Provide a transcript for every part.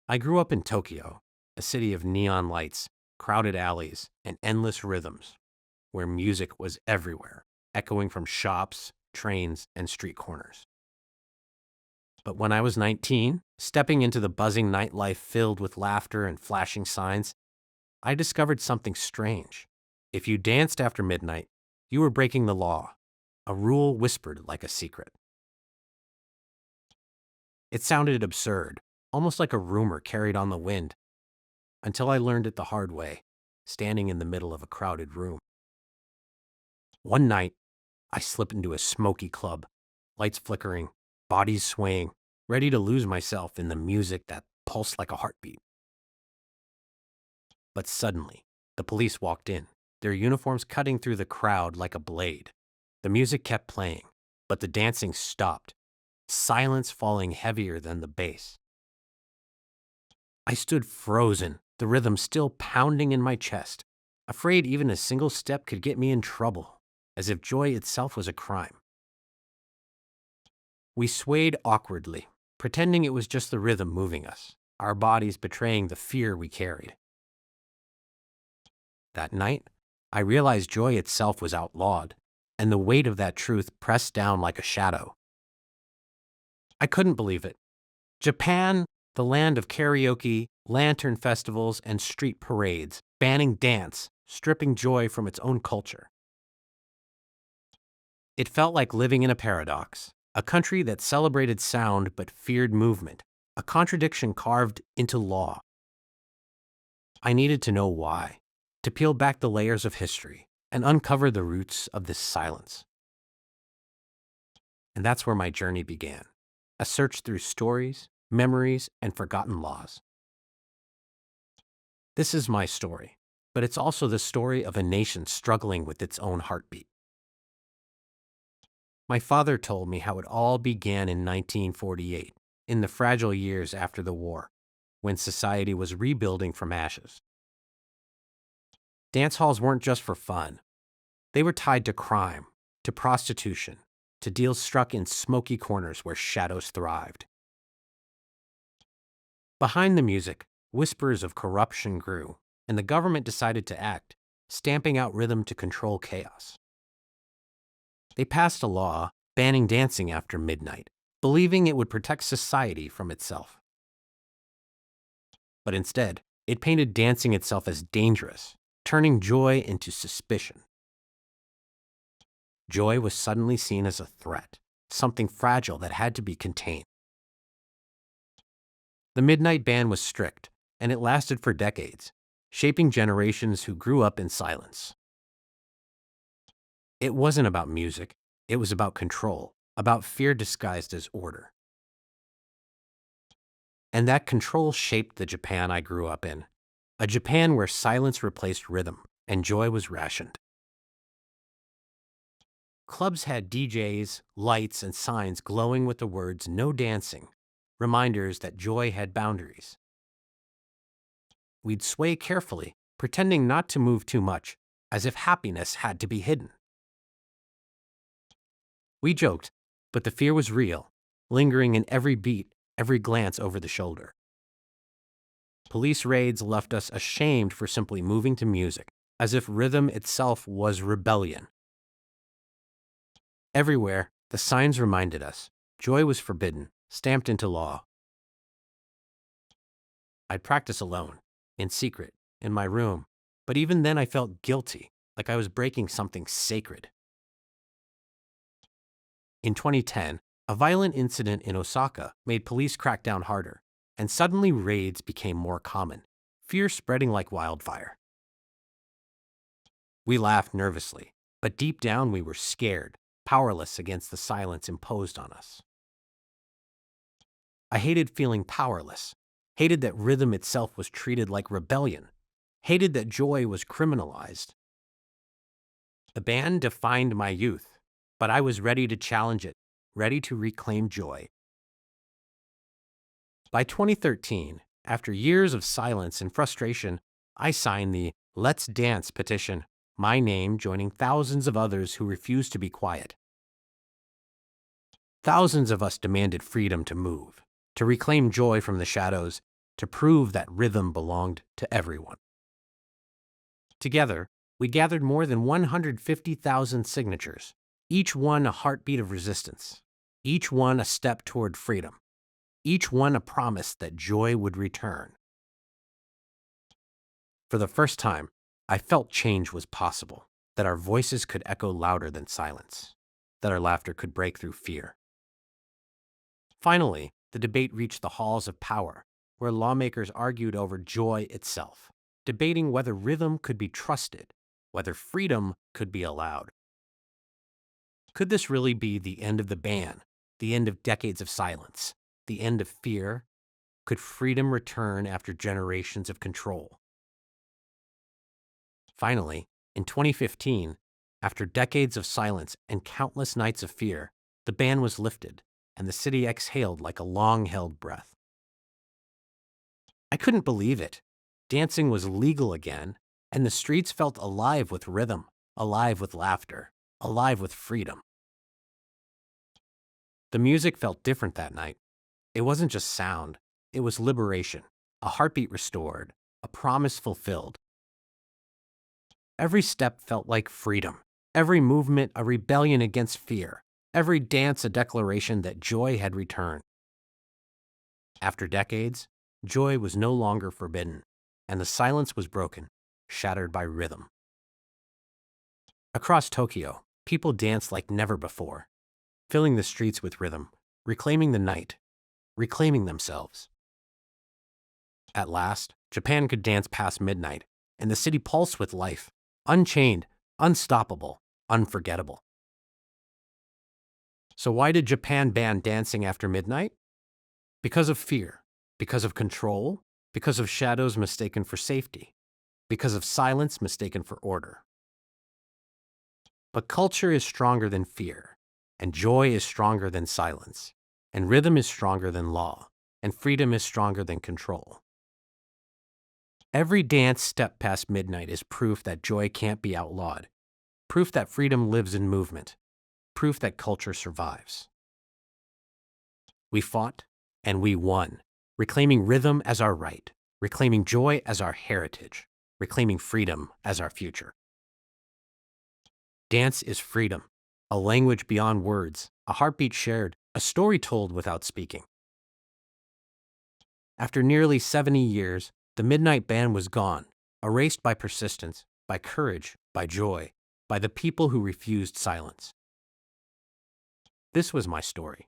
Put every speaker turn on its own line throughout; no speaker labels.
I grew up in Tokyo, a city of neon lights, crowded alleys, and endless rhythms, where music was everywhere, echoing from shops, trains, and street corners. But when I was 19, stepping into the buzzing nightlife filled with laughter and flashing signs, I discovered something strange. If you danced after midnight, you were breaking the law, a rule whispered like a secret. It sounded absurd, almost like a rumor carried on the wind, until I learned it the hard way, standing in the middle of a crowded room. One night, I slipped into a smoky club, lights flickering, bodies swaying, ready to lose myself in the music that pulsed like a heartbeat. But suddenly, the police walked in, their uniforms cutting through the crowd like a blade. The music kept playing, but the dancing stopped, silence falling heavier than the bass. I stood frozen, the rhythm still pounding in my chest, afraid even a single step could get me in trouble, as if joy itself was a crime. We swayed awkwardly, pretending it was just the rhythm moving us, our bodies betraying the fear we carried. That night, I realized joy itself was outlawed, and the weight of that truth pressed down like a shadow. I couldn't believe it. Japan, the land of karaoke, lantern festivals, and street parades, banning dance, stripping joy from its own culture. It felt like living in a paradox, a country that celebrated sound but feared movement, a contradiction carved into law. I needed to know why, to peel back the layers of history and uncover the roots of this silence. And that's where my journey began, a search through stories, memories, and forgotten laws. This is my story, but it's also the story of a nation struggling with its own heartbeat. My father told me how it all began in 1948, in the fragile years after the war, when society was rebuilding from ashes. Dance halls weren't just for fun. They were tied to crime, to prostitution, to deals struck in smoky corners where shadows thrived. Behind the music, whispers of corruption grew, and the government decided to act, stamping out rhythm to control chaos. They passed a law banning dancing after midnight, believing it would protect society from itself. But instead, it painted dancing itself as dangerous, turning joy into suspicion. Joy was suddenly seen as a threat, something fragile that had to be contained. The midnight ban was strict, and it lasted for decades, shaping generations who grew up in silence. It wasn't about music, it was about control, about fear disguised as order. And that control shaped the Japan I grew up in, a Japan where silence replaced rhythm and joy was rationed. Clubs had DJs, lights, and signs glowing with the words "no dancing," reminders that joy had boundaries. We'd sway carefully, pretending not to move too much, as if happiness had to be hidden. We joked, but the fear was real, lingering in every beat, every glance over the shoulder. Police raids left us ashamed for simply moving to music, as if rhythm itself was rebellion. Everywhere, the signs reminded us joy was forbidden, stamped into law. I'd practice alone, in secret, in my room, but even then I felt guilty, like I was breaking something sacred. In 2010, a violent incident in Osaka made police crack down harder, and suddenly raids became more common, fear spreading like wildfire. We laughed nervously, but deep down we were scared, powerless against the silence imposed on us. I hated feeling powerless, hated that rhythm itself was treated like rebellion, hated that joy was criminalized. The ban defined my youth, but I was ready to challenge it, ready to reclaim joy. By 2013, after years of silence and frustration, I signed the "Let's Dance" petition, my name joining thousands of others who refused to be quiet. Thousands of us demanded freedom to move, to reclaim joy from the shadows, to prove that rhythm belonged to everyone. Together, we gathered more than 150,000 signatures, each one a heartbeat of resistance, each one a step toward freedom, each one a promise that joy would return. For the first time, I felt change was possible, that our voices could echo louder than silence, that our laughter could break through fear. Finally, the debate reached the halls of power, where lawmakers argued over joy itself, debating whether rhythm could be trusted, whether freedom could be allowed. Could this really be the end of the ban, the end of decades of silence, the end of fear? Could freedom return after generations of control? Finally, in 2015, after decades of silence and countless nights of fear, the ban was lifted, and the city exhaled like a long-held breath. I couldn't believe it. Dancing was legal again, and the streets felt alive with rhythm, alive with laughter, alive with freedom. The music felt different that night. It wasn't just sound, it was liberation, a heartbeat restored, a promise fulfilled. Every step felt like freedom, every movement a rebellion against fear, every dance a declaration that joy had returned. After decades, joy was no longer forbidden, and the silence was broken, shattered by rhythm. Across Tokyo, people danced like never before, filling the streets with rhythm, reclaiming the night, reclaiming themselves. At last, Japan could dance past midnight, and the city pulsed with life, unchained, unstoppable, unforgettable. So why did Japan ban dancing after midnight? Because of fear, because of control, because of shadows mistaken for safety, because of silence mistaken for order. But culture is stronger than fear, and joy is stronger than silence, and rhythm is stronger than law, and freedom is stronger than control. Every dance step past midnight is proof that joy can't be outlawed, proof that freedom lives in movement, proof that culture survives. We fought, and we won, reclaiming rhythm as our right, reclaiming joy as our heritage, reclaiming freedom as our future. Dance is freedom, a language beyond words, a heartbeat shared, a story told without speaking. After nearly 70 years, the midnight ban was gone, erased by persistence, by courage, by joy, by the people who refused silence. This was my story,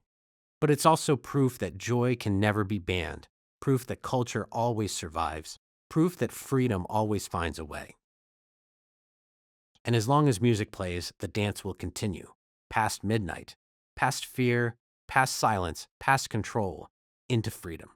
but it's also proof that joy can never be banned, proof that culture always survives, proof that freedom always finds a way. And as long as music plays, the dance will continue, past midnight, past fear, past silence, past control, into freedom.